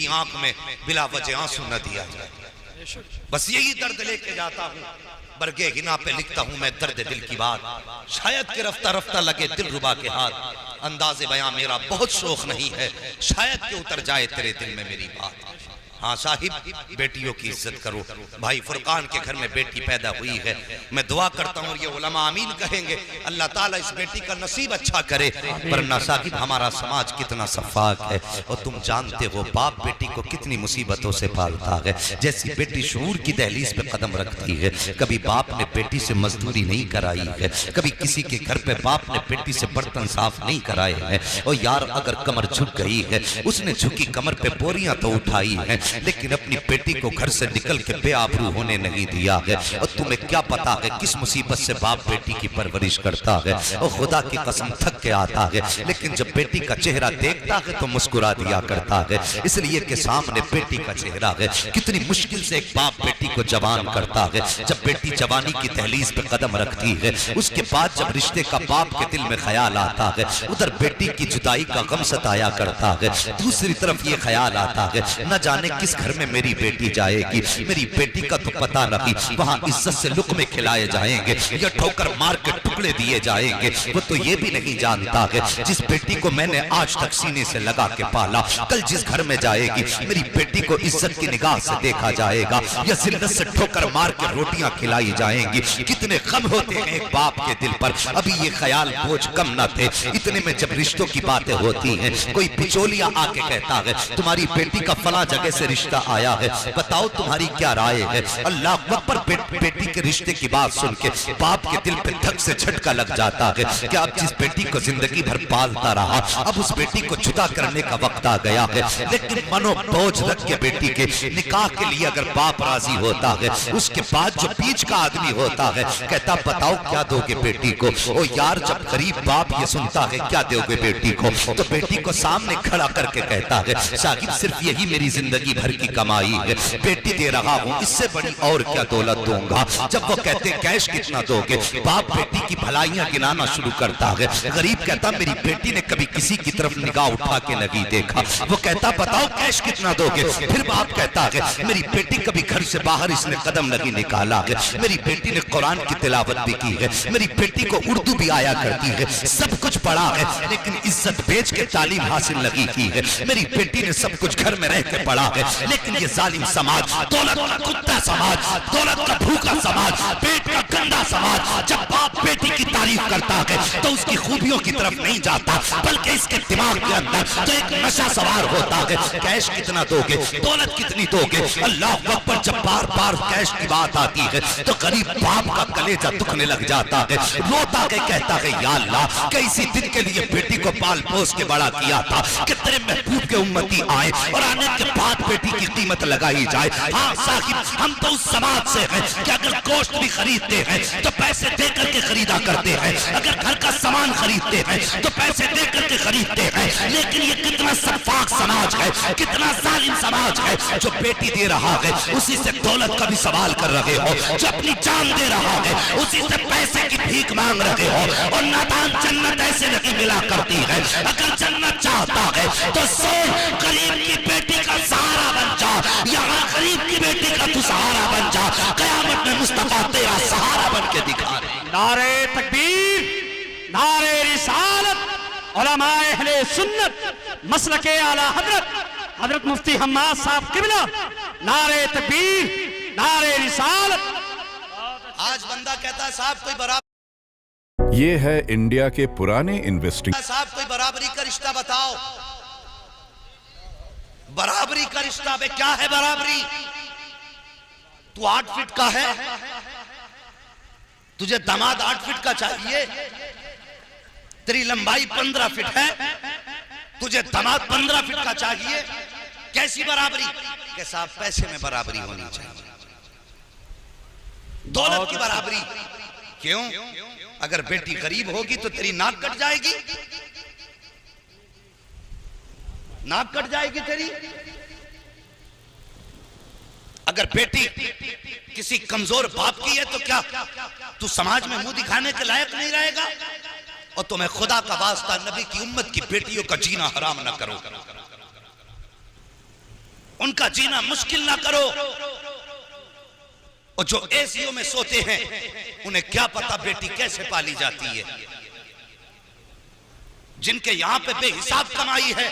की आंख में बिला वजह आंसू न दिया जाए। बस यही दर्द लेके जाता हूँ, बरगे हिना पे लिखता हूँ मैं दर्द दिल की बात, शायद कि रफ्ता रफ्ता लगे दिल रुबा के हाथ। अंदाज़े बयां मेरा बहुत शौक नहीं है, शायद कि उतर जाए तेरे दिल में मेरी बात। हाँ साहिब, बेटियों की इज्जत करो। भाई फुरकान के घर में बेटी पैदा हुई है, मैं दुआ करता हूँ ये उलमा आमीन कहेंगे, अल्लाह ताला इस बेटी का नसीब अच्छा करे। वरना साहिब हमारा समाज कितना सफाक है, और तुम जानते हो बाप बेटी को कितनी मुसीबतों से पालता है। जैसी बेटी शऊर की दहलीज पे कदम रखती है, कभी बाप ने बेटी से मजदूरी नहीं कराई है, कभी किसी के घर पे बाप ने बेटी से बर्तन साफ नहीं कराए हैं। और यार अगर कमर झुक गई है, उसने झुकी कमर पे बोरियां तो उठाई है, लेकिन अपनी बेटी को घर से निकल के बेआबरू होने नहीं दिया है। और तुम्हें क्या पता है किस मुसीबत से बाप बेटी की परवरिश करता है। और खुदा की कसम थक के आता है, लेकिन जब बेटी का चेहरा देखता है तो मुस्कुरा दिया करता है, इसलिए कि सामने बेटी का चेहरा है। कितनी मुश्किल से एक बाप बेटी को जवान करता है। जब बेटी जवानी की दहलीज पे कदम रखती है, उसके बाद जब रिश्ते का बाप के दिल में ख्याल आता है, उधर बेटी की जुदाई का गम सताया करता है, दूसरी तरफ ये ख्याल आता है न जाने किस घर में मेरी बेटी जाएगी, मेरी बेटी का तो पता नहीं, वहां इज्जत से लुक़्मे खिलाए जाएंगे या ठोकर मार के टुकड़े दिए जाएंगे। वो तो ये भी नहीं जानता है जिस बेटी को मैंने आज तक सीने से लगा के पाला, कल जिस घर में जाएगी मेरी बेटी को इज्जत की निगाह से देखा जाएगा या जिल्लत से ठोकर मार के रोटियां खिलाई जाएंगी। कितने गम होते हैं एक बाप के दिल पर। अभी ये ख्याल बोझ कम न थे, इतने में जब रिश्तों की बातें होती हैं, कोई बिचौलिया आके कहता है तुम्हारी बेटी का फला जगह से रिश्ता आया है, बताओ तुम्हारी क्या राय है। अल्लाह अकबर, बेटी के रिश्ते की बात सुन के बाप के दिल पे धक से झटका लग जाता है कि अब जिस बेटी को जिंदगी भर पालता रहा, अब उस बेटी को जुदा करने का वक्त आ गया है। लेकिन मनो बोझ रख के बेटी के निकाह के लिए अगर बाप राजी होता है, उसके बाद जो बीच का आदमी होता है कहता बताओ क्या दोगे बेटी को। ओ यार जब गरीब बाप ये सुनता है क्या दोगे बेटी को, तो बेटी को सामने खड़ा करके कहता है साहिब सिर्फ यही मेरी जिंदगी भर की कमाई है, बेटी दे रहा हूँ, इससे बड़ी और क्या दौलत दूंगा। जब वो कहते कैश कितना दोगे, बाप बेटी की भलाइयां गिनाना शुरू करता है। गरीब कहता मेरी बेटी ने कभी किसी की तरफ निगाह उठा के नहीं देखा। वो कहता बताओ कैश कितना दोगे। फिर बाप कहता है मेरी बेटी कभी घर से बाहर इसने कदम नहीं निकाला है, मेरी बेटी ने कुरान की तिलावत भी की है, मेरी बेटी को उर्दू भी आया करती है, सब कुछ पढ़ा है, लेकिन इज्जत बेच के तालीम हासिल नहीं की है। मेरी बेटी ने सब कुछ घर में रह के पढ़ा है, लेकिन ये जालिम समाज, दौलत का कुत्ता समाज, दौलत का भूखा समाज, पेट का गंदा समाज जब बाप बेटी की तारीफ करता है तो उसकी खूबियों की तरफ नहीं जाता, बल्कि इसके दिमाग के अंदर तो एक नशा सवार होता है। कैश कितना दोगे, दौलत कितनी दोगे। अल्लाह अकबर, जब बार बार कैश की बात आती है तो गरीब बाप का कलेजा दुखने लग जाता है, रोता के कहता है या अल्लाह कैसी दिन के लिए बेटी को पाल पोस के बड़ा किया था कि तेरे महबूब के उम्मती आए और आने के बाद बेटी की कीमत लगाई जाए। हाँ साहिब, हम तो उस समाज से हैं कि अगर गोश्त भी खरीदते हैं तो पैसे दे करके खरीदा करते हैं, अगर घर का सामान खरीदते हैं तो पैसे दे करके खरीदते हैं। लेकिन ये कितना सफाक समाज है, कितना जालिम समाज है, जो बेटी दे रहा है उसी से दौलत का भी सवाल कर रहे हो, जो अपनी जान दे रहा है उसी से पैसे की भीख मांग रहे हो। और नादान जन्नत ऐसे नहीं मिला करती है, अगर जन्नत चाहता है तो सोच गरीब की बेटी का सहारा बन जा, यहाँ गरीब की बेटी का तू सहारा बन जा, क़यामत में मुस्तफा तेरा सहारा बन के दिखा रहे। नारे तकबीर, नारे रिसालत, उलमाए अहले सुन्नत, मसलके आला हजरत मुफ्ती हम्माद साहब किबला, नारे तकबीर, नारे रिसालत। आज बंदा कहता है साहब कोई बराबर, ये है इंडिया के पुराने इन्वेस्टिंग, साहब कोई बराबरी का रिश्ता बताओ। बराबरी का रिश्ता में क्या है बराबरी? तू 8 फीट का है, तुझे दामाद 8 फीट का चाहिए, तेरी लंबाई 15 फीट है, तुझे दामाद 15 फीट का चाहिए, कैसी बराबरी? के साहब पैसे में बराबरी होनी चाहिए, दौलत की बराबरी। क्यों? अगर बेटी गरीब होगी तो तेरी नाक कट जाएगी, नाक कट जाएगी तेरी। अगर बेटी किसी कमजोर बाप की है तो क्या तू समाज में मुंह दिखाने के लायक नहीं रहेगा? और तुम्हें खुदा का वास्ता नबी की उम्मत की बेटियों का जीना हराम ना करो। उनका जीना मुश्किल ना करो। और जो एसीओ में सोते हैं उन्हें क्या पता बेटी कैसे पाली जाती है। जिनके यहां पे बेहिसाब कमाई है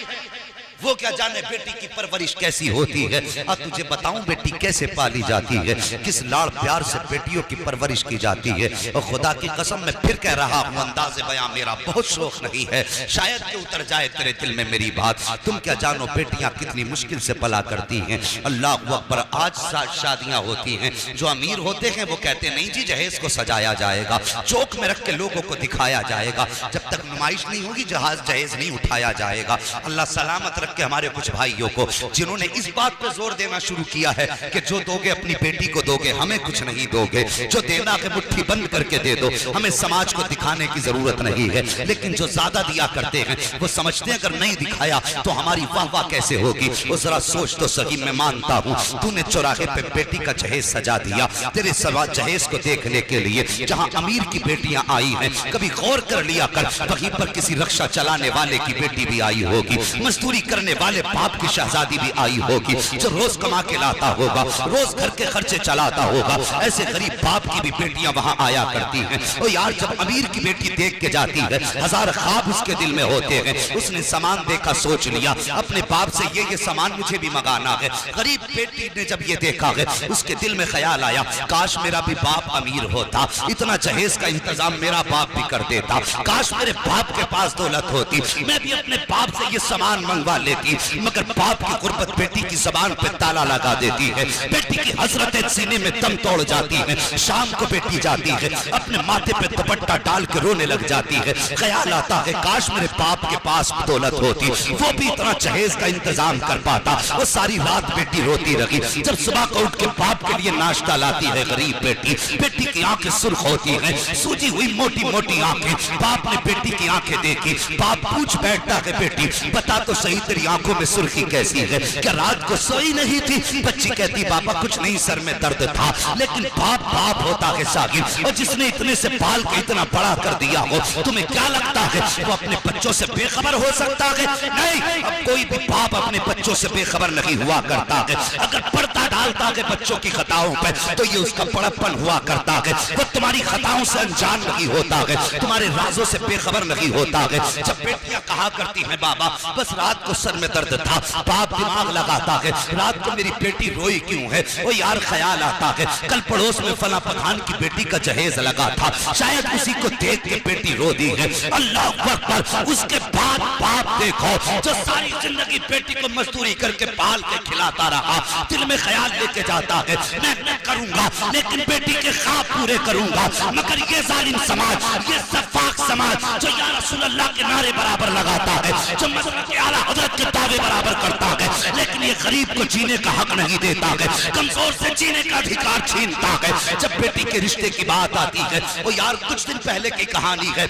वो क्या जाने बेटी की परवरिश कैसी होती है। अब तुझे बताऊं बेटी कैसे पाली जाती है, किस लाड़ प्यार से बेटियों की परवरिश की जाती है। और खुदा की कसम मैं फिर कह रहा हूं, अंदाज़े बयां मेरा बहुत शौक नहीं है, शायद कि उतर जाए तेरे दिल में मेरी बात। तुम क्या जानो बेटियां कितनी मुश्किल से पला करती हैं। अल्लाह अकबर। आज शादियां होती हैं, जो अमीर होते हैं वो कहते नहीं जी जहेज को सजाया जाएगा, चौक में रख के लोगों को दिखाया जाएगा, जब तक नुमाइश नहीं होगी जहेज नहीं उठाया जाएगा। अल्लाह सलामत के हमारे कुछ भाइयों को जिन्होंने इस बात पर जोर देना शुरू किया है कि जो दोगे अपनी बेटी को दोगे, हमें कुछ नहीं दोगे, जो देना है मुट्ठी बंद करके दे दो, हमें समाज को दिखाने की जरूरत नहीं है। लेकिन जो ज्यादा दिया करते हैं वो समझते हैं अगर नहीं दिखाया तो हमारी वाह वाह कैसे होगी। वो जरा सोच तो सही। मैं मानता हूँ तूने चौराहे पे बेटी का जहेज सजा दिया, तेरे जहेज को देखने के लिए जहाँ अमीर की बेटियां आई हैं, कभी गौर कर लिया कर वहीं पर किसी रक्षा चलाने वाले की बेटी भी आई होगी, मजदूरी करने वाले बाप की शहजादी भी आई होगी, जो रोज कमा के लाता होगा, रोज घर के खर्चे चलाता होगा। ऐसे गरीब बाप की भी बेटियां वहां आया करती हैं। और यार जब अमीर की बेटी देख के जाती है, हजार ख्वाब उसके दिल में होते हैं। उसने सामान देखा, सोच लिया अपने बाप से ये सामान मुझे भी मंगाना है। गरीब बेटी ने जब ये देखा है, उसके दिल में ख्याल आया काश मेरा भी बाप अमीर होता, इतना जहेज का इंतजाम मेरा बाप भी कर देता, काश मेरे बाप के पास दौलत होती, मैं भी अपने बाप से ये सामान मंगवा लेती। मगर बाप की गुर्बत बेटी की जबान पे ताला लगा देती है, बेटी की हसरतें सीने में दम तोड़ जाती है। शाम को बेटी जाती है, अपने माथे पे दुपट्टा डाल के रोने लग जाती है। ख्याल आता है काश मेरे बाप के पास दौलत होती, वो भी इतना जहेज का इंतजाम कर पाता। वो सारी रात बेटी रोती रही। जब सुबह को उठ के बाप के लिए नाश्ता लाती है गरीब बेटी, बेटी की आंखें सुर्ख होती हैं, सूजी हुई मोटी मोटी आंखें। बाप ने बेटी की आंखें देखी, बाप पूछ बैठता है बेटी बता तो सही तेरी आंखों में सुर्खी कैसी है, क्या रात को सोई नहीं थी? बच्ची कहती बाबा कुछ नहीं, सर में दर्द था। लेकिन बाप बाप होता है सागिर, और जिसने इतने से पाल के इतना बड़ा कर दिया हो, तुम्हें क्या लगता है वो अपने बच्चों से बेखबर हो सकता है? नहीं, अब कोई भी बाप अपने बच्चों से बेखबर नहीं हुआ करता है। अगर पर्दा डालता है बच्चों की खताओं पे तो ये उसका बड़प्पन हुआ करता है। वो तुम्हारी खताओं से अनजान नहीं होता है, तुम्हारे राजों से बेखबर नहीं होता है। जब बेटियां कहा करती हैं बाबा बस रात को सर में दर्द था, बाप दिमाग लगाता है रात को मेरी बेटी रोई क्यों है। वो यार ख्याल आता है कल पड़ोस में फला पठान की बेटी का जहेज लगा था, शायद उसी को देख के बेटी रो दी है। अल्लाह अकबर। उसके बाद बाप देखो जो सारी जिंदगी बेटी को मजदूरी करके पाल के खिलाता रहा, दिल में ख्याल लेके जाता है मैं करूंगा लेकिन बेटी के ख्वाब पूरे करूंगा। मगर ये जालिम समाज, ये सफाक समाज जो या रसूल अल्लाह के नारे बराबर लगाता है, जो मसलक आला हज़रत के दावे बराबर करता है, लेकिन ये गरीब को जीने का हक नहीं देता है, कमजोर से जीने का अधिकार छीनता है। जब बेटी के रिश्ते की बात आती है, वो यार कुछ दिन पहले की कहानी है,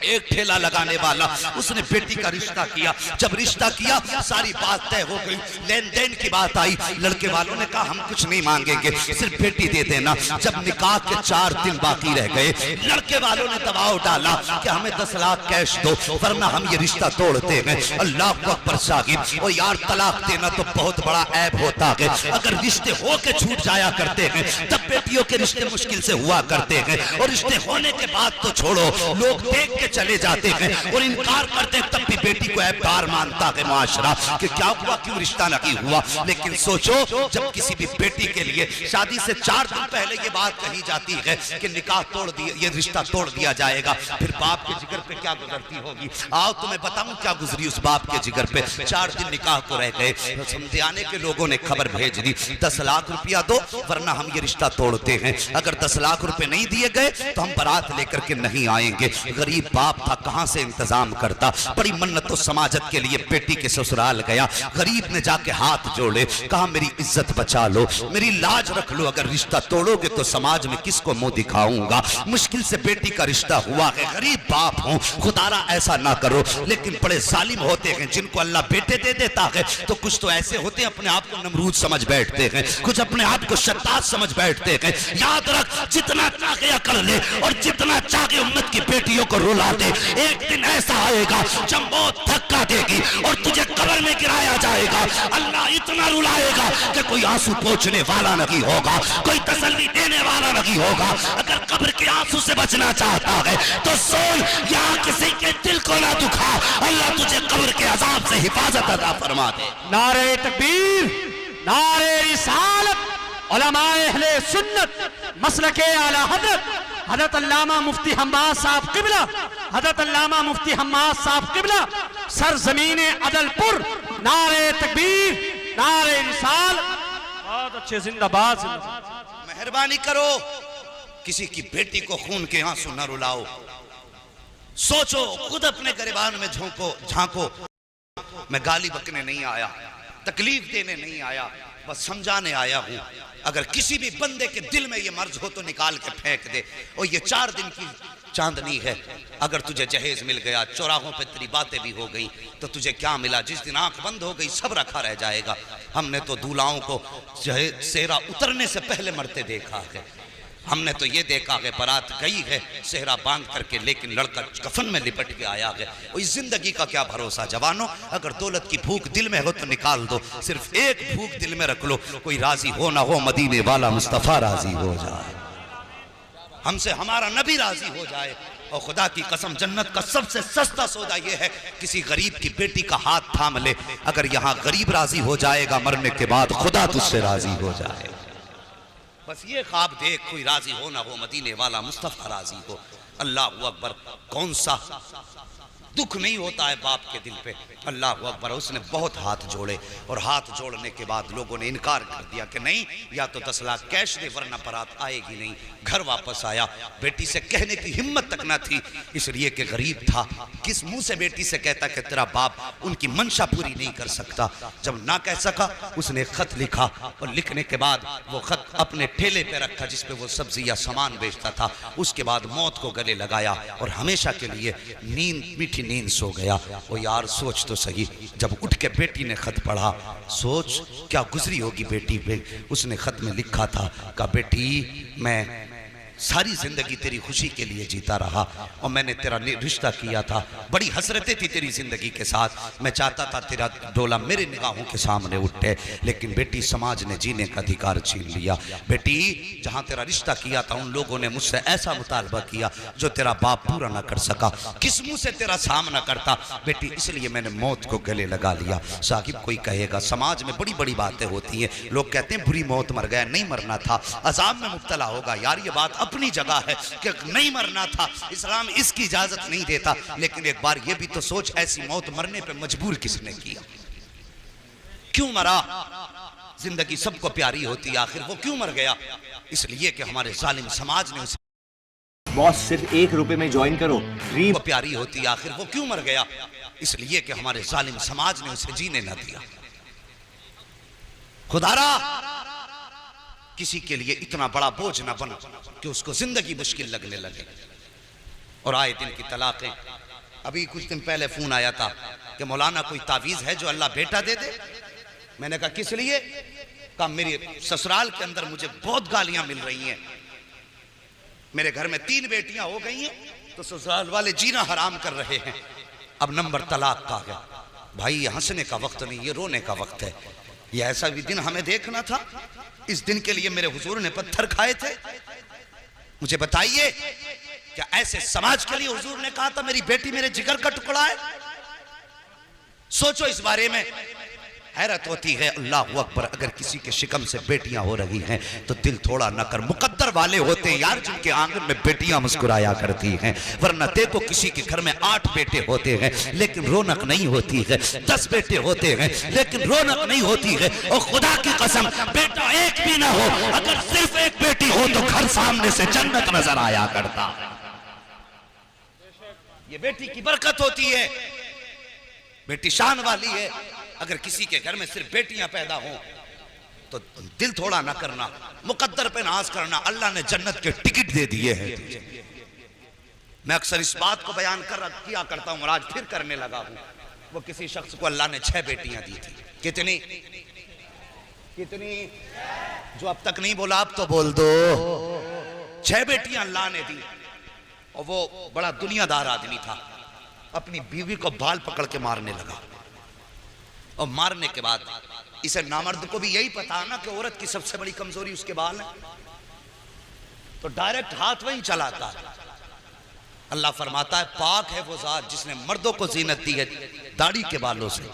एक ठेला लगाने वाला उसने बेटी का रिश्ता किया। जब रिश्ता किया सारी बात तय हो गई, लेन देन की बात आई। लड़के वालों ने कहा हम कुछ नहीं मांगेंगे, सिर्फ बेटी दे देना। जब निकाह के 4 दिन बाकी रह गए, लड़के वालों ने दबाव डाला कि हमें 10 लाख कैश दो वरना हम ये रिश्ता तोड़ते हैं। अल्लाह अकबर साहिब। और यार तलाक देना तो बहुत बड़ा ऐब होता है। अगर रिश्ते हो के छूट जाया करते हैं तब बेटियों के रिश्ते मुश्किल से हुआ करते हैं, और रिश्ते होने के बाद तो छोड़ो, लोग देख के चले जाते हैं और इनकार करते हैं, तब भी बेटी को ऐबदार मानता है मुआशरा कि क्या हुआ, क्यों रिश्ता नहीं हुआ। लेकिन सोचो जब किसी भी बेटी के लिए शादी से 4 दिन पहले ये बात कही जाती है कि निकाह तोड़ दिया, ये रिश्ता तोड़ दिया जाएगा, फिर बाप के जिगर पे क्या गुजरती होगी। आओ तुम्हें बताऊं क्या गुजरी उस बाप के जिगर पे। 4 दिन निकाह को रह गए, समझाने के लोगों ने खबर भेज दी 10 लाख रुपया दो वरना हम ये रिश्ता तोड़ते हैं। अगर 10 लाख रुपए नहीं दिए गए तो हम बारात लेकर के नहीं आएंगे। गरीब बाप था, कहां से इंतजाम करता। बड़ी मन्नत समाजत के लिए बेटी के ससुराल गया। गरीब ने जाके हाथ जोड़े, कहा मेरी इज्जत बचा लो, मेरी लाज रख लो, अगर रिश्ता तोड़ोगे तो समाज में किसको मुंह दिखाऊंगा। मुश्किल से बेटी का रिश्ता हुआ है, गरीब बाप हूं, खुदारा ऐसा ना करो। लेकिन बड़े जालिम होते हैं जिनको अल्लाह बेटे दे देता है तो कुछ तो ऐसे होते हैं अपने आप को नमरूद समझ बैठते हैं, कुछ अपने आप को शत्ताज समझ बैठते हैं। याद रख जितना चाहे कर ले और जितना चाहे उम्मत की बेटियों को रुला दे, एक दिन ऐसा आएगा जब मौत धक्का देगी और तुझे कब्र में गिराया जाएगा। अल्लाह इतना रुलाएगा कि कोई आंसू पोंछने वाला नहीं होगा, कोई तसल्ली देने वाला नहीं होगा। अगर कब्र के आंसू से बचना चाहता है तो सुन, यहाँ किसी के दिल को ना दुखा, अल्लाह तुझे कब्र के अजाब से हिफाजत अता फरमा दे। नारे तकबीर, नारे रिसालत, उलमाए अहले सुन्नत, मसलके आला हजरत अल्लामा मुफ्ती हम्माद साहब किबला, हजरत अल्लामा मुफ्ती हम्माद साहब किबला, सरजमीन अदलपुर, नारे तकबीर, नारे रिसाल। बहुत अच्छे, जिंदाबाद। मेहरबानी करो, किसी की बेटी को खून के आंसू न रुलाओ। सोचो, खुद अपने गिरबान में झांको। मैं गाली बकने नहीं आया, तकलीफ देने नहीं आया, बस समझाने आया हूं। अगर किसी भी बंदे के दिल में ये मर्ज हो तो निकाल के फेंक दे। और ये 4 दिन की चांदनी है, अगर तुझे जहेज मिल गया, चौराहों पे तेरी बातें भी हो गई, तो तुझे क्या मिला? जिस दिन आंख बंद हो गई सब रखा रह जाएगा। हमने तो दूल्हाओं को सेहरा उतरने से पहले मरते देखा है। हमने तो ये देखा है बारात गई है सेहरा बांध करके, लेकिन लड़का कफन में लिपट के आया है। और इस जिंदगी का क्या भरोसा जवानों? अगर दौलत की भूख दिल में हो तो निकाल दो, सिर्फ एक भूख दिल में रख लो, कोई राजी हो ना हो, मदीने वाला मुस्तफा राजी हो जाए, हमसे हमारा नबी राजी हो जाए। और खुदा की कसम, जन्नत का सबसे सस्ता सौदा यह है, किसी गरीब की बेटी का हाथ थाम ले। अगर यहाँ गरीब राजी हो जाएगा, मरने के बाद खुदा तुझसे राजी हो जाए। बस ये ख्वाब देख, कोई राजी हो ना हो, मदीने वाला मुस्तफा राजी हो। अल्लाह अकबर। कौन सा दुख नहीं होता है बाप के दिल पे। अल्लाह अकबर। उसने बहुत हाथ जोड़े, और हाथ जोड़ने के बाद लोगों ने इनकार कर दिया कि नहीं, या तो 10 लाख कैश दे वरना बारात आएगी नहीं। घर वापस आया, बेटी से कहने की हिम्मत तक ना थी, इसलिए कि गरीब था। किस मुंह से बेटी से कहता कि तेरा बाप उनकी मंशा पूरी नहीं कर सकता। जब ना कह सका, उसने खत लिखा, और लिखने के बाद वो खत अपने ठेले पे रखा जिसपे वो सब्जी या सामान बेचता था। उसके बाद मौत को गले लगाया और हमेशा के लिए मीठी नींद सो गया। वो यार सोच तो सही, जब उठ के बेटी ने खत पढ़ा, सोच क्या गुजरी होगी बेटी पे। उसने खत में लिखा था कि बेटी, मैं सारी जिंदगी तेरी खुशी के लिए जीता रहा, और मैंने तेरा रिश्ता किया था, बड़ी हसरतें थी तेरी जिंदगी के साथ। मैं चाहता था तेरा डोला मेरे निगाहों के सामने उठे, लेकिन बेटी समाज ने जीने का अधिकार छीन लिया। बेटी, जहां तेरा रिश्ता किया था उन लोगों ने मुझसे ऐसा मुतालबा किया जो तेरा बाप पूरा ना कर सका। किस मुंह से तेरा सामना करता बेटी, इसलिए मैंने मौत को गले लगा लिया। साहिब, कोई कहेगा समाज में बड़ी बड़ी बातें होती हैं, लोग कहते हैं बुरी मौत मर गया, नहीं मरना था, अजाब में मुब्तला होगा। यार ये बात अपनी जगह है कि नहीं मरना था, इस्लाम इसकी इजाजत नहीं देता, लेकिन एक बार ये भी तो सोच, ऐसी मौत मरने पे मजबूर किसने किया? क्यों मरा? जिंदगी सबको प्यारी होती है, आखिर वो क्यों मर गया? इसलिए कि हमारे जालिम समाज ने उसे बॉस सिर्फ 1 रुपए में ज्वाइन करो, ड्रीम वो प्यारी होती है, आखिर वो क्यों मर गया? इसलिए कि हमारे जालिम समाज ने उसे जीने न दिया। खुदारा किसी के लिए इतना बड़ा बोझ ना बन कि उसको जिंदगी मुश्किल लगने लगे। और आए दिन की तलाकें। अभी कुछ दिन पहले फोन आया था कि मौलाना कोई तावीज है जो अल्लाह बेटा दे दे। मैंने कहा किस लिए? कहा मेरे ससुराल के अंदर मुझे बहुत गालियां मिल रही हैं, मेरे घर में 3 बेटियां हो गई हैं, तो ससुराल वाले जीना हराम कर रहे हैं। अब नंबर तलाक का है। भाई ये हंसने का वक्त नहीं, ये रोने का वक्त है। ये ऐसा भी दिन हमें देखना था। इस दिन के लिए मेरे हुजूर ने पत्थर खाए थे। मुझे बताइए, क्या ऐसे समाज के लिए हुजूर ने कहा था मेरी बेटी मेरे जिगर का टुकड़ा है? सोचो इस बारे में, हैरत होती है। अल्लाह अकबर। अगर किसी के शिकम से बेटियां हो रही हैं तो दिल थोड़ा न कर। मुकद्दर वाले होते हैं यार जिनके आंगन में बेटियां मुस्कुराया करती हैं, वरना देखो किसी के घर में 8 बेटे होते हैं लेकिन रौनक नहीं होती है, 10 बेटे होते हैं लेकिन रौनक नहीं होती है। और खुदा की कसम, बेटा एक भी ना हो, अगर सिर्फ एक बेटी हो तो घर सामने से जन्नत नजर आया करता। ये बेटी की बरकत होती है, बेटी शान वाली है। अगर किसी के घर में सिर्फ बेटियां पैदा हो तो दिल थोड़ा ना करना, मुकद्दर पे नाज करना। अल्लाह ने जन्नत के टिकट दे दिए हैं तुझे। मैं अक्सर इस बात को बयान किया करता हूं और आज फिर करने लगा हूं। वो किसी शख्स को अल्लाह ने 6 बेटियां दी थी। कितनी? जो अब तक नहीं बोला अब तो बोल दो। 6 बेटियां अल्लाह ने दी। और वो बड़ा दुनियादार आदमी था। अपनी बीवी को बाल पकड़ के मारने लगा, और मारने के बाद इसे नामर्द को भी यही पता है ना कि औरत की सबसे बड़ी कमजोरी उसके बाल है, तो डायरेक्ट हाथ वहीं चलाता है। अल्लाह फरमाता है पाक है वो जात जिसने मर्दों को जीनत दी है दाढ़ी के बालों से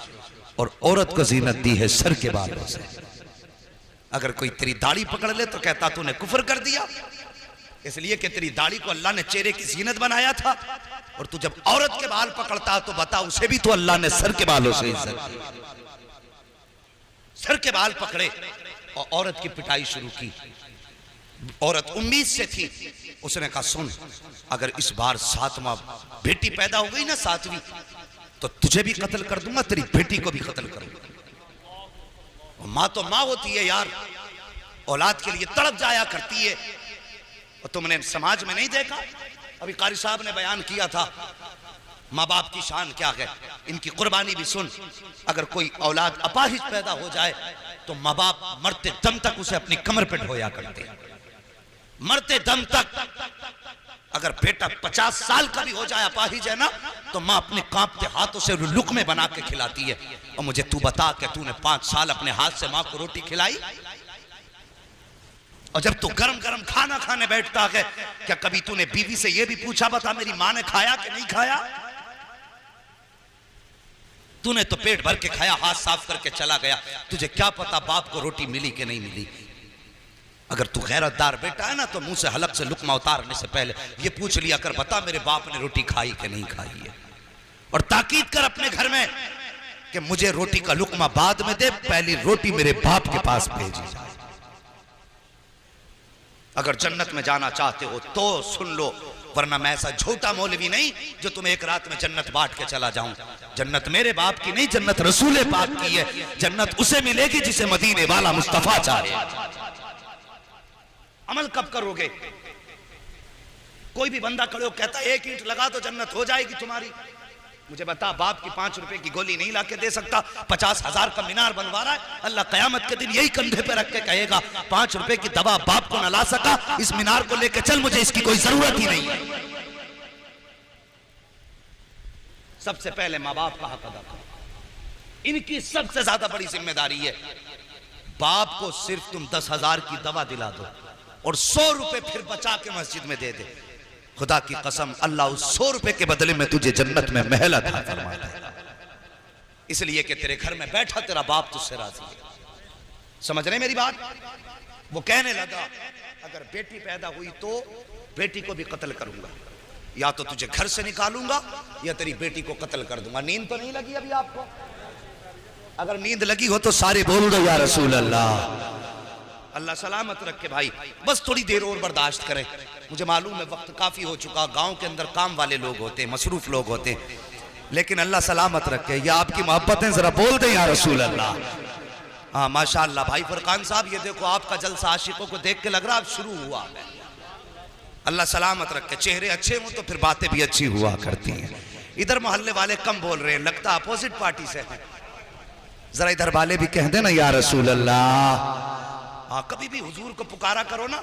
और औरत को जीनत दी है सर के बालों से। अगर कोई तेरी दाढ़ी पकड़ ले तो कहता तूने कुफर कर दिया, इसलिए कि तेरी दाढ़ी को अल्लाह ने चेहरे की जीनत बनाया था, और तू जब औरत के बाल पकड़ता तो बता उसे भी तो अल्लाह ने सर के बालों से इज्जत दी। सर के बाल पकड़े और औरत की पिटाई शुरू की। औरत उम्मीद से थी, उसने कहा सुन, अगर इस बार 7वां बेटी पैदा हो गई ना 7वीं, तो तुझे भी कत्ल कर दूंगा, तेरी बेटी को भी कत्ल करूंगा। मां तो मां होती है यार, औलाद के लिए तड़प जाया करती है। और तुमने समाज में नहीं देखा, अभी कारी साहब ने बयान किया था माँ बाप की शान क्या है, इनकी कुर्बानी भी सुन। अगर कोई औलाद अपाहिज पैदा हो जाए तो माँ बाप मरते दम तक उसे अपनी कमर पे ढोया करते, मरते दम तक। अगर बेटा 50 साल का भी हो जाए अपाहिज है ना, तो माँ अपने कांपते हाथों से लुकमे बना के खिलाती है। और मुझे तू बता कि तूने 5 साल अपने हाथ से माँ को रोटी खिलाई? और जब तू गरम गरम खाना खाने बैठता है, क्या कभी तूने बीवी से यह भी पूछा बता मेरी माँ ने खाया कि नहीं खाया? तूने तो पेट भर के खाया, हाथ साफ करके चला गया, तुझे क्या पता बाप को रोटी मिली कि नहीं मिली। अगर तू गैरतदार बेटा है ना, तो मुंह से हलक से लुकमा उतारने से पहले ये पूछ लिया कर, बता मेरे बाप ने रोटी खाई कि नहीं खाई है। और ताकीद कर अपने घर में कि मुझे रोटी का लुकमा बाद में दे, पहली रोटी मेरे बाप के पास भेजी जाए। अगर जन्नत में जाना चाहते हो तो सुन लो, वरना मैं ऐसा झूठा मौलवी नहीं जो तुम्हें एक रात में जन्नत बांट के चला जाऊं। जन्नत मेरे बाप की नहीं, जन्नत रसूल पाक की है। जन्नत उसे मिलेगी जिसे मदीने वाला मुस्तफा चाहे। अमल कब करोगे? कोई भी बंदा खड़े हो कहता है 1 ईंट लगा तो जन्नत हो जाएगी तुम्हारी। मुझे बता, बाप की 5 रुपए की गोली नहीं लाके दे सकता, 50,000 का मीनार बनवा रहा है। अल्लाह कयामत के दिन यही कंधे पे रख के कहेगा 5 रुपए की दवा बाप को न ला सका, इस मीनार को लेके चल, मुझे इसकी कोई जरूरत ही नहीं है। सबसे पहले माँ बाप का हक अदा करो, इनकी सबसे ज्यादा बड़ी जिम्मेदारी है। बाप को सिर्फ तुम 10,000 की दवा दिला दो और 100 रुपए फिर बचा के मस्जिद में दे दे, खुदा की कसम अल्लाह उस 100 रुपए के बदले में तुझे जन्नत में महल अता फरमाता है। इसलिए कि तेरे घर में बैठा तेरा बाप तुझसे राजी है। समझ रहे मेरी बात? वो कहने लगा अगर बेटी पैदा हुई तो बेटी को भी कत्ल करूंगा, या तो तुझे घर से निकालूंगा या तेरी बेटी को कत्ल कर दूंगा। नींद तो नहीं लगी अभी आपको? अगर नींद लगी हो तो सारे बोल दो या रसूल अल्लाह। अल्लाह सलामत रखे भाई, बस थोड़ी देर और बर्दाश्त करें। मुझे मालूम है वक्त काफी हो चुका, गांव के अंदर काम वाले लोग होते हैं, मसरूफ लोग होते हैं, लेकिन अल्लाह सलामत रखे। ये आपकी मोहब्बतें जरा बोल दें या रसूल अल्लाह। हाँ माशाअल्लाह भाई फरकान साहब, ये देखो आपका जलसा आशिकों को देख के लग रहा अब शुरू हुआ है। अल्लाह सलामत रखे, चेहरे अच्छे हों तो फिर बातें भी अच्छी हुआ करती हैं। इधर मोहल्ले वाले कम बोल रहे हैं, लगता अपोजिट पार्टी से है। जरा इधर वाले भी कह देना या रसूल अल्लाह। हाँ, कभी भी हुजूर को पुकारा करो ना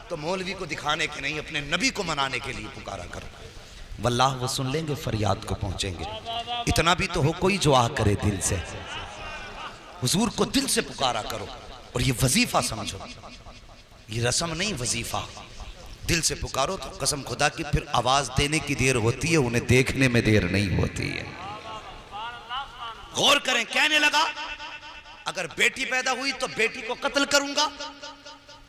तो मौलवी को दिखाने के नहीं, अपने नबी को मनाने के लिए पुकारा करो। वल्लाह वो सुन लेंगे, फरियाद को पहुंचेंगे। इतना भी तो हो कोई जो आ करे दिल से, हुजूर को दिल से पुकारा करो। और ये वजीफा समझो, ये रस्म नहीं वजीफा। दिल से पुकारो तो कसम खुदा की फिर आवाज देने की देर होती है, उन्हें देखने में देर नहीं होती है। गौर करें, कहने लगा अगर बेटी पैदा हुई तो बेटी को कत्ल करूंगा,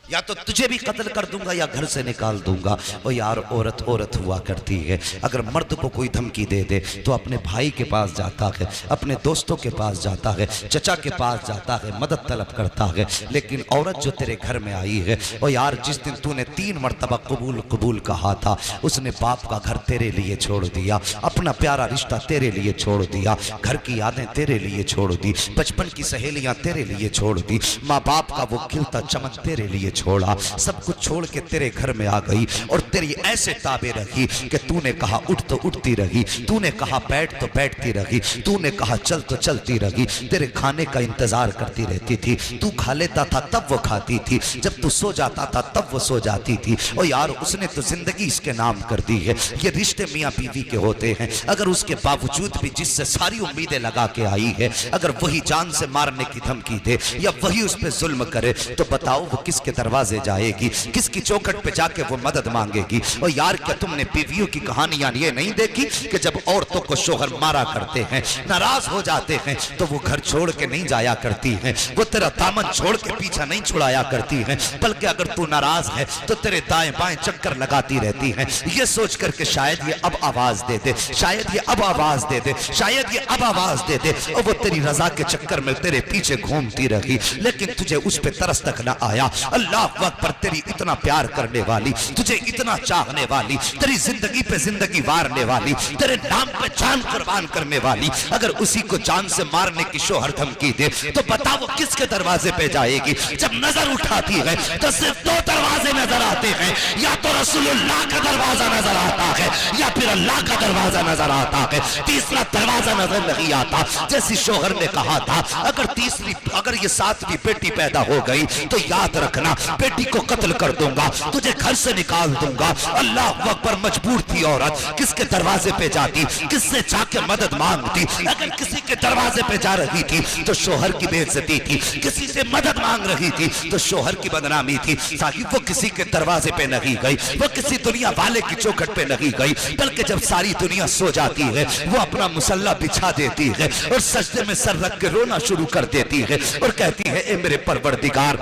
या तो तुझे भी कत्ल कर दूंगा या घर से निकाल दूंगा। ओ यार, औरत औरत हुआ करती है। अगर मर्द को कोई धमकी दे दे तो अपने भाई के पास जाता है, अपने दोस्तों के पास जाता है, चचा के पास जाता है, मदद तलब करता है। लेकिन औरत जो तेरे घर में आई है, ओ यार जिस दिन तूने 3 मरतबा कबूल कबूल कहा था, उसने बाप का घर तेरे लिए छोड़ दिया, अपना प्यारा रिश्ता तेरे लिए छोड़ दिया, घर की यादें तेरे लिए छोड़ दी, बचपन की सहेलियां तेरे लिए छोड़ दी, माँ बाप का वो खिलता चमन तेरे लिए छोड़ा, सब कुछ छोड़ के तेरे घर में आ गई और तेरी ऐसे ताबे रखी कि तूने कहा उठ तो उठती रही, तूने कहा बैठ तो बैठती रही, तूने कहा चल तो चलती रही, तेरे खाने का इंतजार करती रहती थी। तू खा लेता था तब वो खाती थी, जब तू सो जाता था तब वो सो जाती थी। और यार उसने तो जिंदगी इसके नाम कर दी है। ये रिश्ते मियाँ बीवी के होते हैं, अगर उसके बावजूद भी जिससे सारी उम्मीदें लगा के आई है, अगर वही जान से मारने की धमकी दे या वही उस पर जुल्म करे, तो बताओ वो किसके दरवाजे जाएगी, किसकी चौखट पे जाके वो मदद मांगेगी। और यार क्या तुमने बीवियों की कहानियां ये नहीं देखी कि जब औरतों को शोहर मारा करते हैं, नाराज हो जाते हैं, तो वो घर छोड़ के नहीं जाया करती हैं, वो तेरा दामन छोड़ के पीछा नहीं छुड़ाया करती हैं, बल्कि अगर तू नाराज है तो तेरे दाएं बाएं चक्कर लगाती रहती हैं, ये सोच करके शायद ये अब आवाज दे दे, शायद ये अब आवाज दे दे, शायद ये अब आवाज दे दे। और वो तेरी रजा के चक्कर में तेरे पीछे घूमती रही, लेकिन तुझे उस पे तरस तक न आया। अल्लाह अकबर, तेरी इतना प्यार करने वाली, तुझे इतना चाहने वाली, तेरी जिंदगी पे जिंदगी वारने वाली, तेरे नाम पे जान कुर्बान करने वाली, अगर उसी को जान से मारने की शोहर धमकी दे, तो बता वो किसके दरवाजे पे जाएगी। जब नजर उठाती है तो सिर्फ दो दरवाजे नजर आते हैं, या तो रसूलुल्लाह का दरवाजा नजर आता है या फिर अल्लाह का दरवाजा नजर आता है, तीसरा दरवाजा नजर नहीं आता। जैसी शोहर ने कहा था अगर ये सातवीं बेटी पैदा हो गई तो याद रखना बेटी को कत्ल कर दूंगा, तुझे घर से निकाल दूंगा। अल्लाह अकबर, मजबूर थी औरत, किसके दरवाजे पे जाती, किससे जाके मदद मांगती। अगर किसी के दरवाजे पे जा रही थी तो शोहर की बेइज्जती थी, किसी से मदद मांग रही थी तो शोहर की बदनामी थी। साहिब वो किसी के दरवाजे पे नहीं गई, वो किसी दुनिया वाले की चौखट पे नहीं गई, बल्कि जब सारी दुनिया सो जाती है वो अपना मुसल्ला बिछा देती है और सजदे में सर रख के रोना शुरू कर देती है और कहती है, ए मेरे परवरदिगार,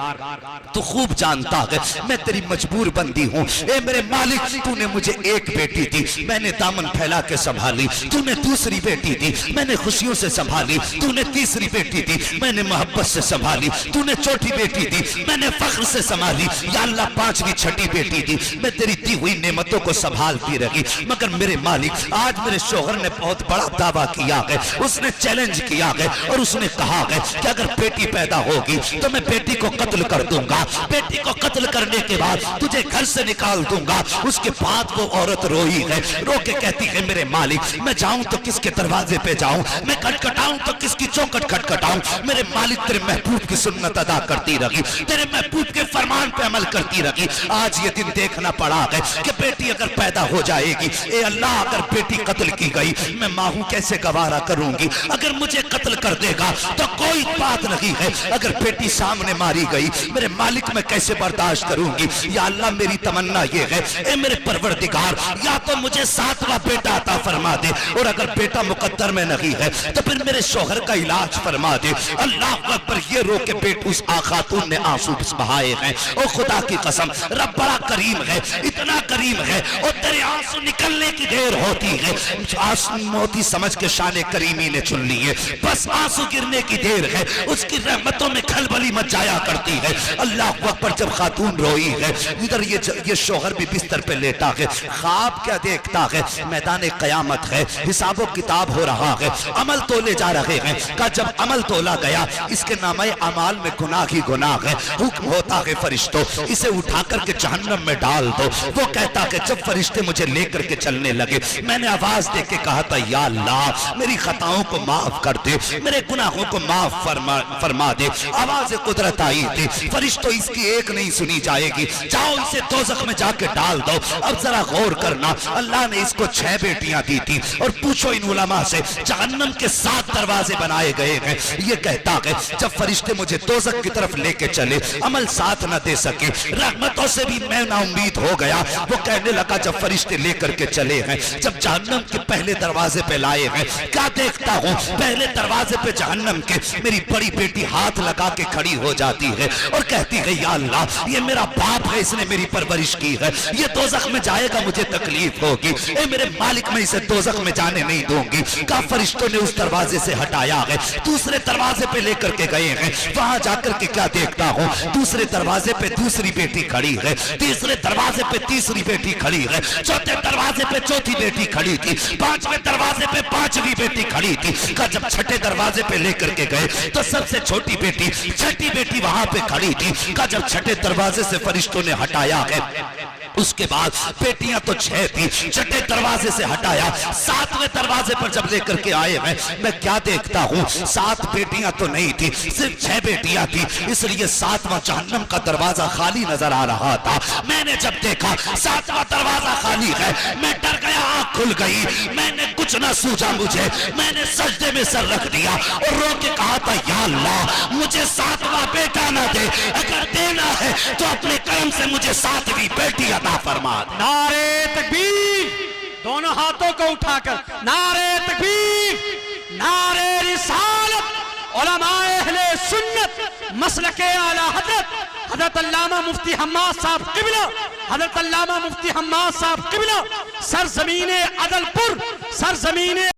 तू खूब जानता है मैं तेरी मजबूर बंदी हूँ। ए मेरे मालिक, तूने मुझे एक बेटी दी, मैंने दामन फैला के संभाली, तूने दूसरी बेटी दी, मैंने खुशियों से संभाली, तूने तीसरी बेटी दी, मैंने मोहब्बत से संभाली, तूने चौथी बेटी दी, मैंने फख्र से संभाली, या अल्लाह पांचवी छठी बेटी दी, मैं तेरी दी हुई नेमतों को संभालती रही। मगर मेरे मालिक, आज मेरे शोहर ने बहुत बड़ा दावा किया है, उसने चैलेंज किया है और उसने कहा है कि अगर बेटी पैदा होगी तो मैं बेटी को कत्ल कर दूंगा, बेटी को कत्ल करने के बाद तुझे घर से निकाल दूंगा। उसके बाद वो औरत रोई है, रो के कहती है, मेरे मालिक, मैं जाऊं तो किसके दरवाजे पे जाऊं, मैं खटखटाऊं तो किसकी चौखट खटखटाऊं। मेरे मालिक, तेरे महबूब की सुन्नत अदा करती रही, तेरे महबूब के फरमान पे अमल करती रही। आज ये दिन देखना पड़ा है कि बेटी अगर पैदा हो जाएगी, ए अल्लाह, अगर बेटी कत्ल की गई, मैं माँ हूं, कैसे गवारा करूंगी। अगर मुझे कत्ल कर देगा तो कोई बात नहीं है, अगर बेटी सामने मारी गई, मेरे मालिक, मैं कैसे बर्दाश्त करूंगी। या अल्लाह, मेरी तमन्ना ये है, ए मेरे परवरदिगार, या तो मुझे सातवां बेटा अता फरमा दे, और अगर बेटा मुकद्दर में नहीं है तो फिर मेरे शौहर का इलाज फरमा दे। अल्लाह अकबर, ये रो के बेट उस खातून ने आंसू बहाए हैं। ओ खुदा की कसम, रब बड़ा करीम है, इतना करीम है, और तेरे आंसू निकलने की देर होती है, आंसू मोती समझ के शाने करीमी ने चुन लिए, बस आंसू गिरने की देर है, उसकी रहमतों में खलबली मच जाया करती है। अल्लाह अकबर, जब खातून रोई है, इधर ये शौहर भी बिस्तर पे लेटा है, ख्वाब क्या देखता है, मैदान कयामत है, हिसाबो किताब हो रहा है, अमल तोले जा रहे हैं। का जब अमल तोला गया, इसके नामे अमाल में गुनाह ही गुनाह है, हुक्म होता है फरिश्तों, इसे उठा करके जहन्नम में डाल दो। वो कहता है, जब फरिश्ते मुझे लेकर के चलने लगे, मैंने आवाज दे के कहा था, या अल्लाह, मेरी खताओं को माफ कर दे, मेरे गुनाहों को माफ फरमा दे। आवाज कुदरत आई थी, फरिश्तों, इसकी एक नहीं सुनी जाएगी, जाओ इसे दोज़ख में जाके डाल दो। अब जरा गौर करना, अल्लाह ने इसको 6 बेटियां दी थी, और पूछो इन उलमा से, जहन्नम के 7 दरवाजे बनाए गए हैं। ये कहता है, जब फरिश्ते मुझे दोज़ख की तरफ लेके चले, अमल साथ न दे सके, रहमतों से भी मैं ना उम्मीद हो गया। वो कहने लगा, जब फरिश्ते लेकर के चले हैं, जब जहन्नम के पहले दरवाजे पे लाए हैं, क्या देखता हूँ, पहले दरवाजे पे जहन्नम के मेरी बड़ी बेटी हाथ लगा के खड़ी हो जाती है और कहती है, या अल्लाह, ये मेरा बाप है, इसने मेरी परवरिश की है, ये दोज़ख में जाएगा, मुझे तकलीफ होगी, ए मेरे मालिक, मैं इसे दोज़ख में जाने नहीं दूंगी। का फरिश्तों ने उस दरवाजे से हटाया है, दूसरे दरवाजे पे लेकर के गए हैं। वहां जाकर के क्या देखता हूँ, दूसरे दरवाजे पे दूसरी बेटी खड़ी है, तीसरे दरवाजे पे तीसरी बेटी खड़ी है, चौथे दरवाजे पे चौथी बेटी खड़ी थी, 5वें दरवाजे पे 5वीं बेटी खड़ी थी। का जब छठे दरवाजे पे लेकर के गए तो सबसे छोटी बेटी छठी बेटी वहां पे खड़ी थी। का जब छठे दरवाजे से फरिश्तों ने हटाया है, उसके बाद बेटियां तो 6 थी, छठे दरवाजे से हटाया, 7वें दरवाजे पर जब लेकर के आए मैं क्या देखता हूँ, 7 बेटियां तो नहीं थी, सिर्फ 6 बेटियां थी। इसलिए 7वां जहन्नम का दरवाजा खाली नजर आ रहा था। मैंने जब देखा 7वां दरवाजा खाली है, मैं डर गया, आंख खुल गई, मैंने कुछ ना सूझा मुझे, मैंने सजदे में सर रख दिया और रो के कहा था, या अल्लाह मुझे 7वां बेटा ना दे, अगर देना है तो अपने कर्म से मुझे 7वीं बेटी अता फरमा दे। नारे तकबीर, दोनों हाथों को उठाकर नारे तकबीर, नारे रिसालत, उलमाए अहले सुन्नत मसलके आला हजरत अल्लामा मुफ्ती हम्माद साहब किबला, हजरत अल्लामा मुफ्ती हम्माद साहब किबला, सरजमीने अदलपुर, सरजमीने